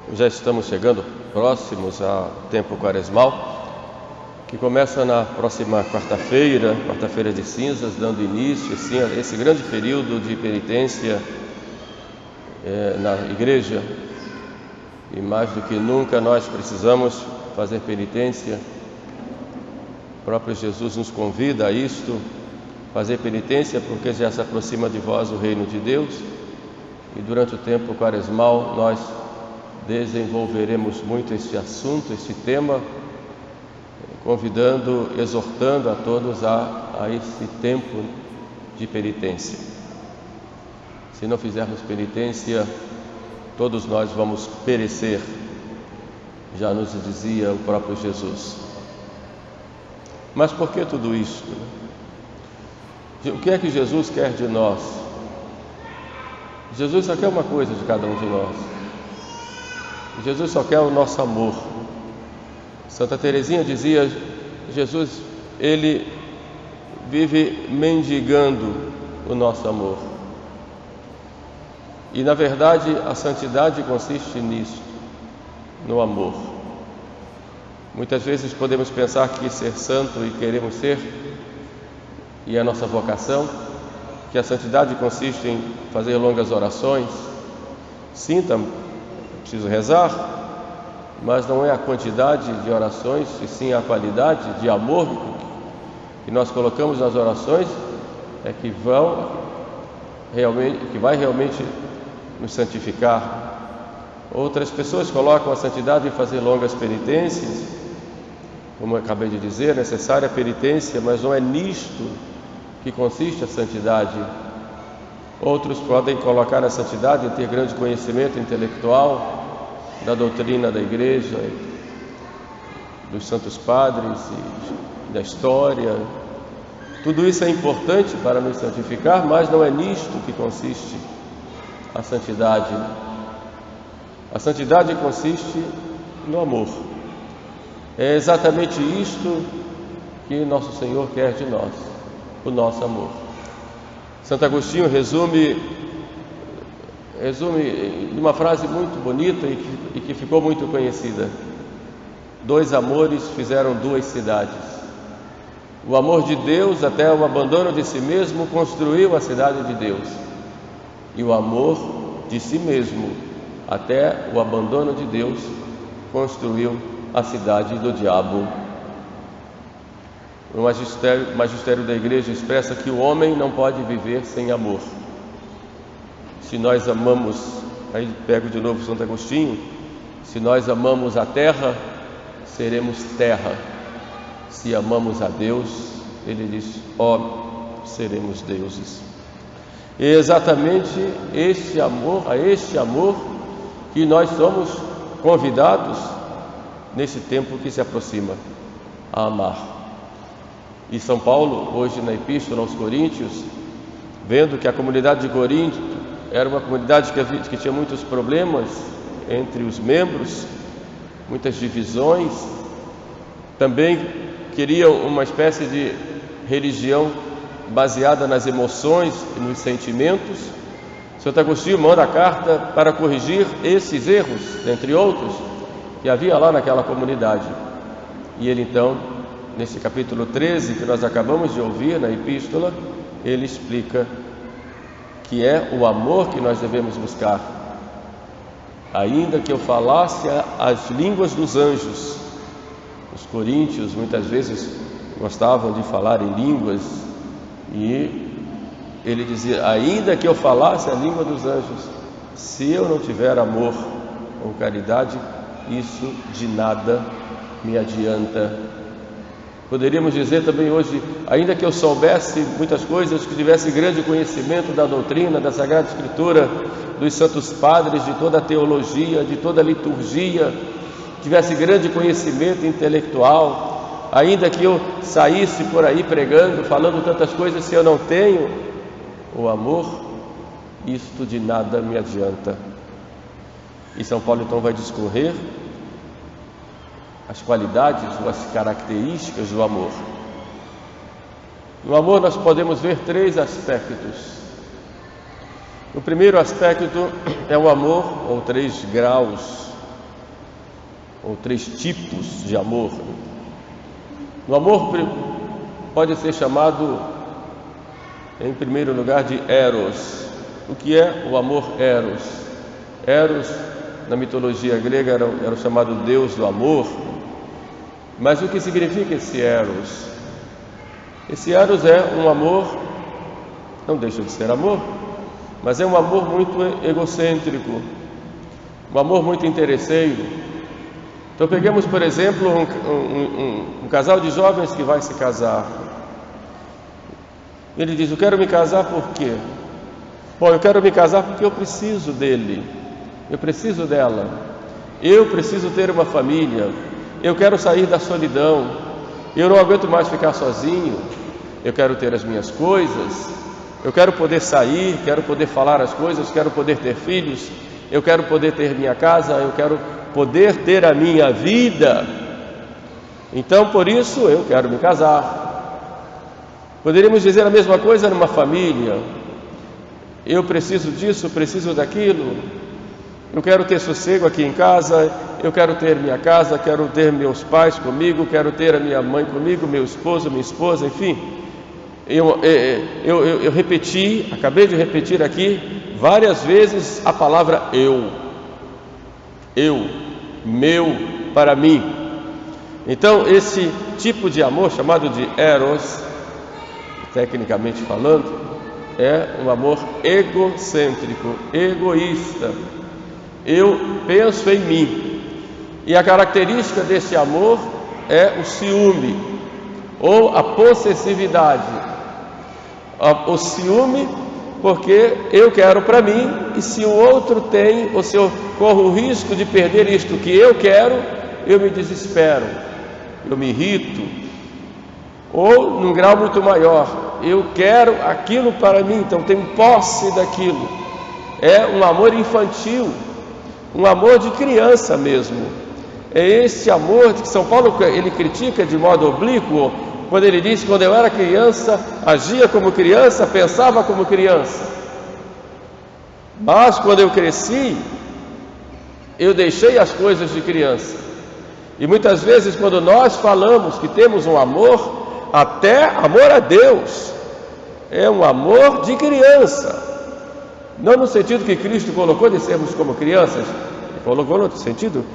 Já estamos chegando próximos ao tempo quaresmal, que começa na próxima quarta-feira de cinzas, dando início sim, a esse grande período de penitência na igreja. E mais do que nunca nós precisamos fazer penitência. O próprio Jesus nos convida a isto, fazer penitência, porque já se aproxima de vós o reino de Deus. E durante o tempo quaresmal nós desenvolveremos muito este assunto, este tema, convidando, exortando a todos a esse tempo de penitência. Se não fizermos penitência, todos nós vamos perecer, já nos dizia o próprio Jesus. Mas por que tudo isto? O que é que Jesus quer de nós? Jesus só quer uma coisa de cada um de nós. Jesus só quer o nosso amor. Santa Teresinha dizia, Jesus, ele vive mendigando o nosso amor. E na verdade a santidade consiste nisso, no amor. Muitas vezes podemos pensar que ser santo e queremos ser, e é a nossa vocação, que a santidade consiste em fazer longas orações. Sim, preciso rezar, mas não é a quantidade de orações, e sim a qualidade de amor que nós colocamos nas orações que vai realmente nos santificar. Outras pessoas colocam a santidade em fazer longas penitências, como eu acabei de dizer, é necessária a penitência, mas não é nisto que consiste a santidade. Outros podem colocar a santidade em ter grande conhecimento intelectual da doutrina da igreja, dos santos padres e da história. Tudo isso é importante para nos santificar, mas não é nisto que consiste a santidade. A santidade consiste no amor. É exatamente isto que nosso Senhor quer de nós, o nosso amor. Santo Agostinho resume numa frase muito bonita e que ficou muito conhecida: 2 amores fizeram 2 cidades. O amor de Deus, até o abandono de si mesmo, construiu a cidade de Deus. E o amor de si mesmo, até o abandono de Deus, construiu a cidade do diabo. O magistério da igreja expressa que o homem não pode viver sem amor. Se nós amamos, aí pego de novo Santo Agostinho, se nós amamos a terra, seremos terra. Se amamos a Deus, ele diz, seremos deuses. E exatamente a este amor que nós somos convidados nesse tempo que se aproxima, a amar. E São Paulo, hoje na Epístola aos Coríntios, vendo que a comunidade de Corinto era uma comunidade que tinha muitos problemas entre os membros, muitas divisões, também queriam uma espécie de religião baseada nas emoções e nos sentimentos. Santo Agostinho manda a carta para corrigir esses erros, entre outros, que havia lá naquela comunidade. E ele então, nesse capítulo 13 que nós acabamos de ouvir na epístola, ele explica que é o amor que nós devemos buscar. Ainda que eu falasse as línguas dos anjos. Os coríntios muitas vezes gostavam de falar em línguas, e ele dizia, ainda que eu falasse a língua dos anjos, se eu não tiver amor ou caridade, isso de nada me adianta. Poderíamos dizer também hoje, ainda que eu soubesse muitas coisas, que tivesse grande conhecimento da doutrina, da Sagrada Escritura, dos santos padres, de toda a teologia, de toda a liturgia, tivesse grande conhecimento intelectual, ainda que eu saísse por aí pregando, falando tantas coisas, se eu não tenho o amor, isto de nada me adianta. E São Paulo então vai discorrer as qualidades, as características do amor. No amor nós podemos ver 3 aspectos. O primeiro aspecto é o amor, ou 3 graus ou 3 tipos de amor. O amor pode ser chamado, em primeiro lugar, de Eros. O que é o amor Eros? Eros, na mitologia grega, era o chamado deus do amor. Mas o que significa esse Eros? Esse Eros é um amor, não deixa de ser amor, mas é um amor muito egocêntrico, um amor muito interesseiro. Então peguemos, por exemplo, um casal de jovens que vai se casar. Ele diz: eu quero me casar por quê? Bom, eu quero me casar porque eu preciso dele, eu preciso dela, eu preciso ter uma família, eu quero sair da solidão, eu não aguento mais ficar sozinho, eu quero ter as minhas coisas, eu quero poder sair, quero poder falar as coisas, quero poder ter filhos, eu quero poder ter minha casa, eu quero poder ter a minha vida. Então, por isso, eu quero me casar. Poderíamos dizer a mesma coisa numa família. Eu preciso disso, preciso daquilo. Eu quero ter sossego aqui em casa, eu quero ter minha casa, quero ter meus pais comigo, quero ter a minha mãe comigo, meu esposo, minha esposa, enfim. Eu acabei de repetir aqui várias vezes a palavra eu, meu, para mim. Então esse tipo de amor, chamado de Eros, tecnicamente falando, é um amor egocêntrico, egoísta. Eu penso em mim. E a característica desse amor é o ciúme, ou a possessividade. O ciúme, porque eu quero para mim, e se o outro tem, ou se eu corro o risco de perder isto que eu quero, eu me desespero, eu me irrito. Ou num grau muito maior, eu quero aquilo para mim, então tenho posse daquilo. É um amor infantil, um amor de criança mesmo. É esse amor que São Paulo ele critica de modo oblíquo, quando ele diz: quando eu era criança, agia como criança, pensava como criança, mas quando eu cresci, eu deixei as coisas de criança. E muitas vezes, quando nós falamos que temos um amor, até amor a Deus, é um amor de criança, não no sentido que Cristo colocou de sermos como crianças. Ele colocou no outro sentido.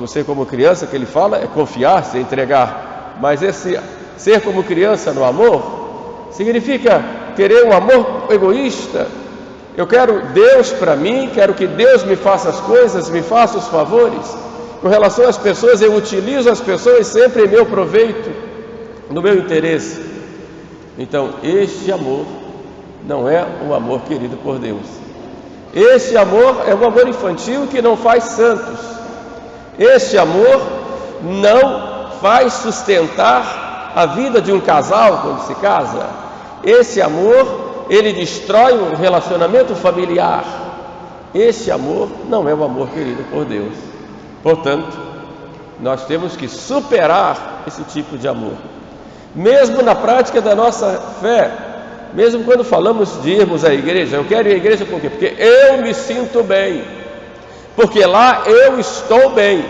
O ser como criança que ele fala é confiar, se entregar. Mas esse ser como criança no amor significa querer um amor egoísta. Eu quero Deus para mim, quero que Deus me faça as coisas, me faça os favores. Com relação às pessoas, eu utilizo as pessoas sempre em meu proveito, no meu interesse. Então, este amor não é um amor querido por Deus. Este amor é um amor infantil que não faz santos. Este amor não faz sustentar a vida de um casal quando se casa. Esse amor, ele destrói um relacionamento familiar. Esse amor não é o amor querido por Deus. Portanto, nós temos que superar esse tipo de amor. Mesmo na prática da nossa fé, mesmo quando falamos de irmos à igreja, eu quero ir à igreja por quê? Porque eu me sinto bem, porque lá eu estou bem.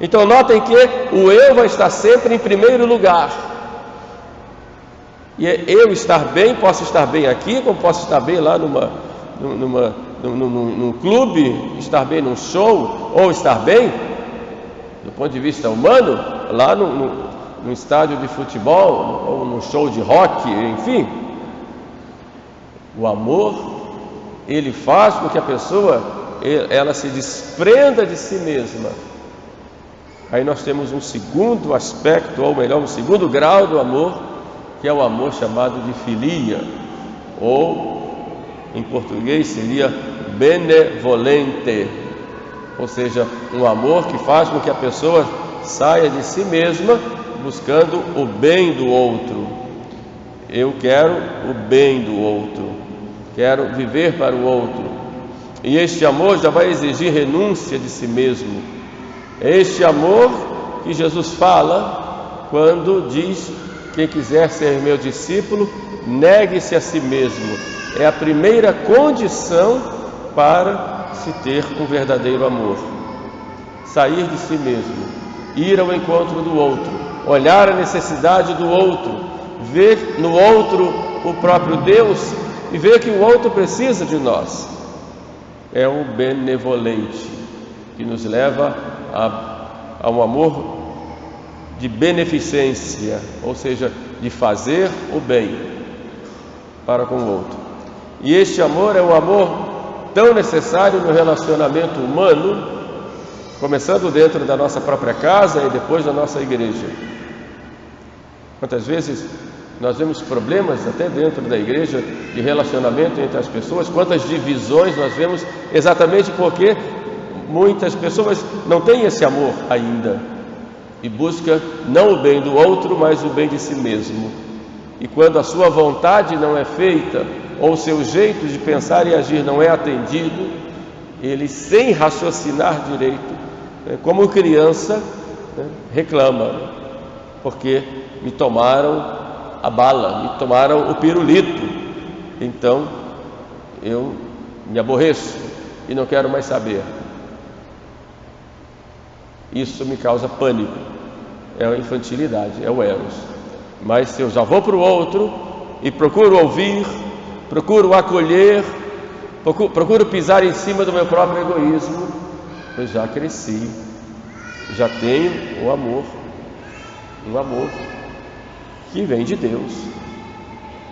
Então notem que o eu vai estar sempre em primeiro lugar. E eu estar bem, posso estar bem aqui, como posso estar bem lá num clube, estar bem num show, ou estar bem, do ponto de vista humano, lá num estádio de futebol, ou num show de rock, enfim. O amor, ele faz com que a pessoa, ela se desprenda de si mesma. Aí nós temos um segundo aspecto, ou melhor, um segundo grau do amor, que é o amor chamado de filia, ou em português seria benevolente, ou seja, um amor que faz com que a pessoa saia de si mesma buscando o bem do outro. Eu quero o bem do outro, quero viver para o outro, e este amor já vai exigir renúncia de si mesmo. É este amor que Jesus fala quando diz: quem quiser ser meu discípulo, negue-se a si mesmo. É a primeira condição para se ter um verdadeiro amor. sair de si mesmo, ir ao encontro do outro, olhar a necessidade do outro, ver no outro o próprio Deus e ver que o outro precisa de nós. É o benevolente que nos leva a um amor de beneficência, ou seja, de fazer o bem para com o outro. E este amor é um amor tão necessário no relacionamento humano, começando dentro da nossa própria casa e depois da nossa igreja. Quantas vezes nós vemos problemas até dentro da igreja de relacionamento entre as pessoas, quantas divisões nós vemos exatamente porque muitas pessoas não têm esse amor ainda e buscam não o bem do outro, mas o bem de si mesmo. E quando a sua vontade não é feita, ou o seu jeito de pensar e agir não é atendido, ele, sem raciocinar direito, como criança, reclama, porque me tomaram a bala, me tomaram o pirulito, então eu me aborreço e não quero mais saber. Isso me causa pânico, é a infantilidade, é o eros. Mas se eu já vou para o outro e procuro ouvir, procuro acolher, procuro pisar em cima do meu próprio egoísmo, eu já cresci, já tenho um amor que vem de Deus,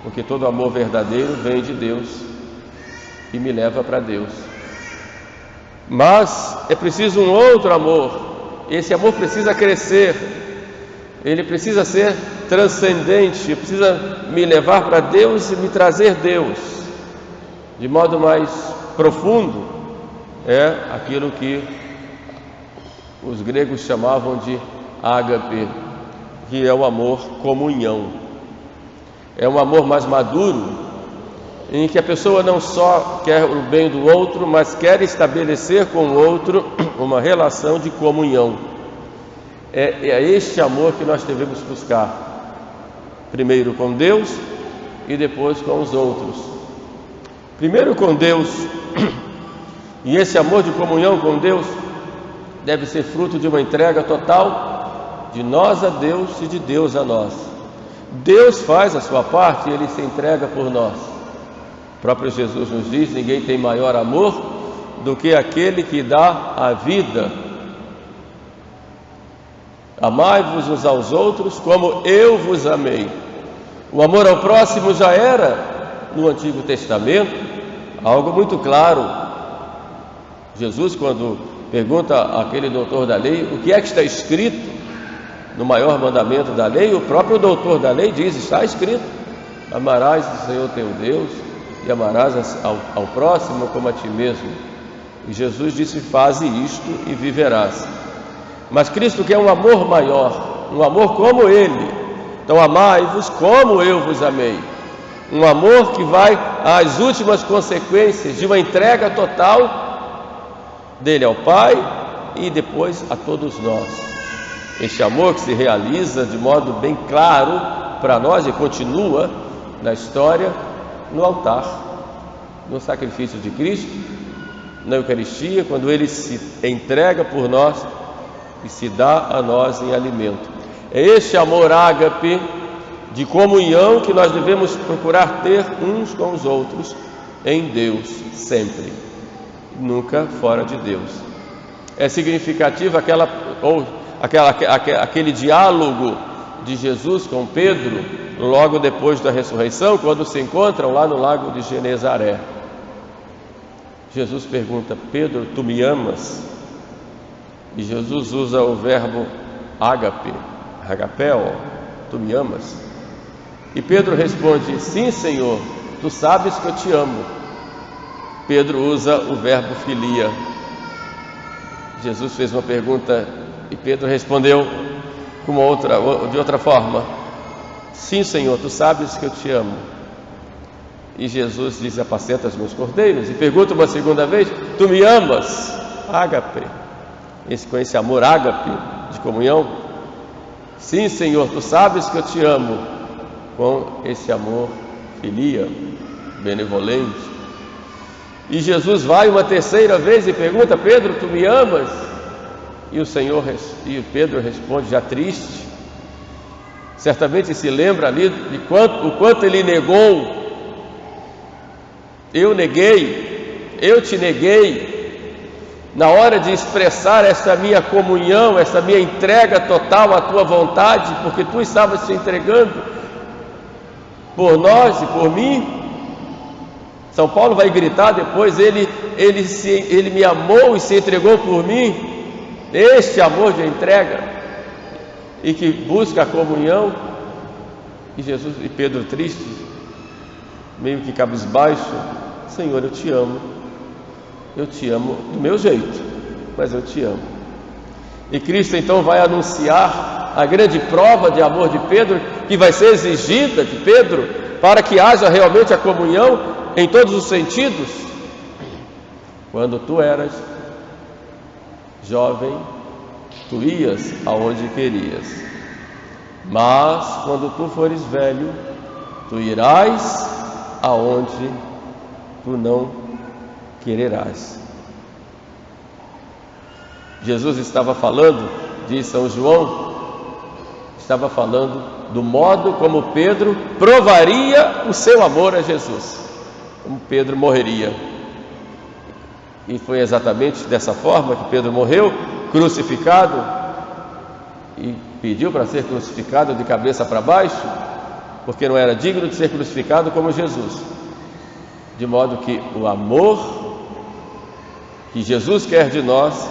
porque todo amor verdadeiro vem de Deus e me leva para Deus. Mas é preciso um outro amor. Esse amor precisa crescer, ele precisa ser transcendente, precisa me levar para Deus e me trazer Deus de modo mais profundo. É aquilo que os gregos chamavam de ágape, que é o amor comunhão. É um amor mais maduro, em que a pessoa não só quer o bem do outro, mas quer estabelecer com o outro uma relação de comunhão. É este amor que nós devemos buscar, primeiro com Deus e depois com os outros. Primeiro com Deus, e esse amor de comunhão com Deus deve ser fruto de uma entrega total de nós a Deus e de Deus a nós. Deus faz a sua parte e Ele se entrega por nós. O próprio Jesus nos diz: ninguém tem maior amor do que aquele que dá a vida. Amai-vos uns aos outros como eu vos amei. O amor ao próximo já era no Antigo Testamento algo muito claro. Jesus, quando pergunta àquele doutor da lei o que é que está escrito no maior mandamento da lei, o próprio doutor da lei diz: está escrito, amarás o Senhor teu Deus e amarás ao próximo como a ti mesmo. E Jesus disse: faze isto e viverás. Mas Cristo quer um amor maior, um amor como Ele. Então amai-vos como eu vos amei. Um amor que vai às últimas consequências de uma entrega total dele ao Pai e depois a todos nós. Este amor que se realiza de modo bem claro para nós e continua na história no altar, no sacrifício de Cristo, na Eucaristia, quando Ele se entrega por nós e se dá a nós em alimento. É este amor ágape de comunhão que nós devemos procurar ter uns com os outros em Deus, sempre, nunca fora de Deus. É significativo aquele diálogo de Jesus com Pedro logo depois da ressurreição, quando se encontram lá no lago de Genezaré. Jesus pergunta: Pedro, tu me amas? E Jesus usa o verbo ágape, agapeo, tu me amas? E Pedro responde: sim, Senhor, tu sabes que eu te amo. Pedro usa o verbo filia. Jesus fez uma pergunta e Pedro respondeu de outra forma: sim, Senhor, tu sabes que eu te amo. E Jesus diz: apacenta os meus cordeiros. E pergunta uma segunda vez: tu me amas? Ágape, com esse amor ágape de comunhão. Sim, Senhor, tu sabes que eu te amo, com esse amor filia, benevolente. E Jesus vai uma terceira vez e pergunta: Pedro, tu me amas? E e Pedro responde, já triste, certamente se lembra ali de o quanto ele negou. Eu neguei, eu te neguei, na hora de expressar essa minha comunhão, essa minha entrega total à tua vontade, porque tu estavas te entregando por nós e por mim. São Paulo vai gritar depois, ele me amou e se entregou por mim. Este amor de entrega e que busca a comunhão. E Pedro triste, meio que cabisbaixo, Senhor, eu te amo do meu jeito, mas eu te amo. E Cristo então vai anunciar a grande prova de amor de Pedro, que vai ser exigida de Pedro, para que haja realmente a comunhão em todos os sentidos. Quando tu eras jovem, tu ias aonde querias, mas quando tu fores velho, tu irás aonde tu não quererás. Jesus estava falando, diz São João, estava falando do modo como Pedro provaria o seu amor a Jesus, como Pedro morreria. E foi exatamente dessa forma que Pedro morreu, crucificado, e pediu para ser crucificado de cabeça para baixo, porque não era digno de ser crucificado como Jesus. De modo que o amor que Jesus quer de nós,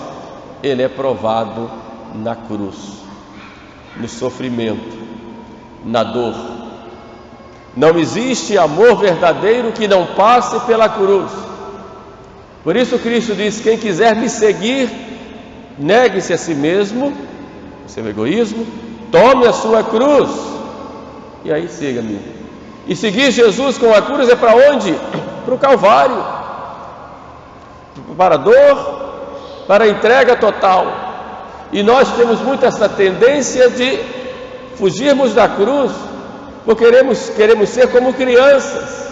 ele é provado na cruz, no sofrimento, na dor. Não existe amor verdadeiro que não passe pela cruz. Por isso Cristo diz, quem quiser me seguir, negue-se a si mesmo, seu egoísmo, tome a sua cruz, e aí siga-me. E seguir Jesus com a cruz é para onde? Para o Calvário, para a dor, para a entrega total. E nós temos muito essa tendência de fugirmos da cruz, porque queremos ser como crianças.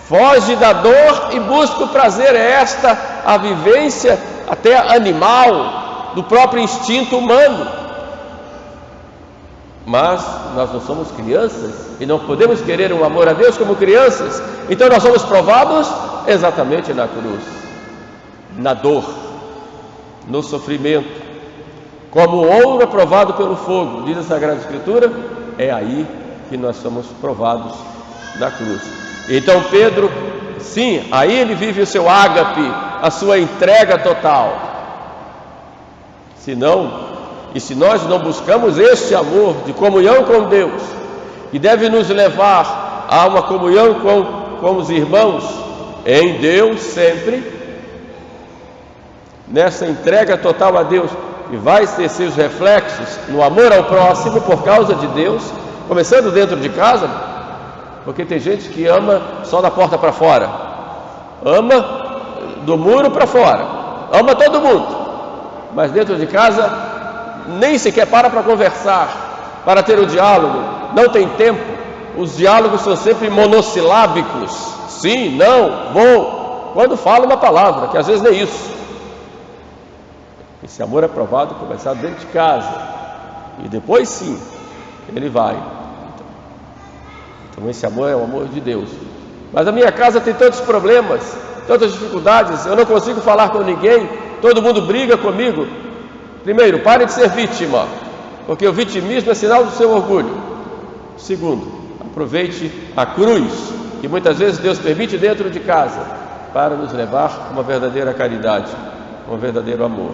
Foge da dor e busca o prazer. É esta a vivência até animal, do próprio instinto humano. Mas nós não somos crianças e não podemos querer um amor a Deus como crianças. Então nós somos provados exatamente na cruz, na dor, no sofrimento, como ouro é provado pelo fogo, diz a Sagrada Escritura. É aí que nós somos provados na cruz. Então Pedro, sim, aí ele vive o seu ágape, a sua entrega total. Se nós não buscamos este amor de comunhão com Deus, que deve nos levar a uma comunhão com os irmãos, em Deus sempre, nessa entrega total a Deus, e vai ter seus reflexos no amor ao próximo por causa de Deus, começando dentro de casa, porque tem gente que ama só da porta para fora, ama do muro para fora, ama todo mundo, mas dentro de casa nem sequer para conversar, para ter o diálogo, não tem tempo. Os diálogos são sempre monossilábicos, sim, não, vou, quando fala uma palavra, que às vezes nem isso. Esse amor é provado, começar dentro de casa, e depois sim, ele vai. Então esse amor é o amor de Deus. Mas a minha casa tem tantos problemas, tantas dificuldades, eu não consigo falar com ninguém, todo mundo briga comigo. Primeiro, pare de ser vítima, porque o vitimismo é sinal do seu orgulho. Segundo, aproveite a cruz, que muitas vezes Deus permite dentro de casa, para nos levar a uma verdadeira caridade, um verdadeiro amor.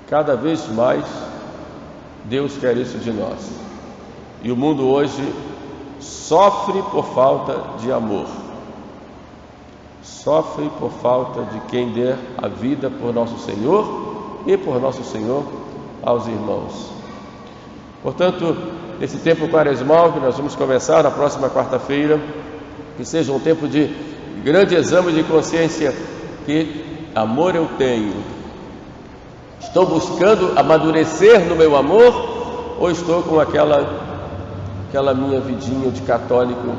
Cada vez mais Deus quer isso de nós. E o mundo hoje sofre por falta de amor. Sofre por falta de quem dê a vida por nosso Senhor e por nosso Senhor aos irmãos. Portanto, nesse tempo quaresmal que nós vamos começar na próxima quarta-feira, que seja um tempo de grande exame de consciência. Que amor eu tenho? Estou buscando amadurecer no meu amor, ou estou com aquela minha vidinha de católico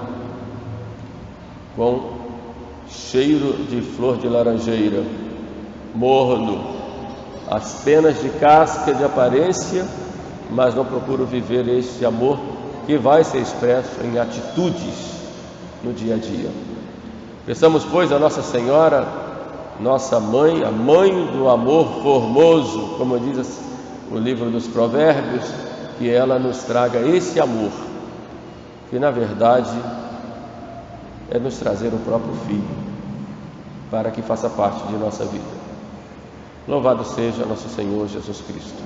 com cheiro de flor de laranjeira, morno, as penas de casca de aparência, mas não procuro viver esse amor que vai ser expresso em atitudes no dia a dia. Peçamos, pois, a Nossa Senhora, nossa mãe, a mãe do amor formoso, como diz o livro dos Provérbios, que ela nos traga esse amor, que na verdade é nos trazer o próprio Filho, para que faça parte de nossa vida. Louvado seja nosso Senhor Jesus Cristo.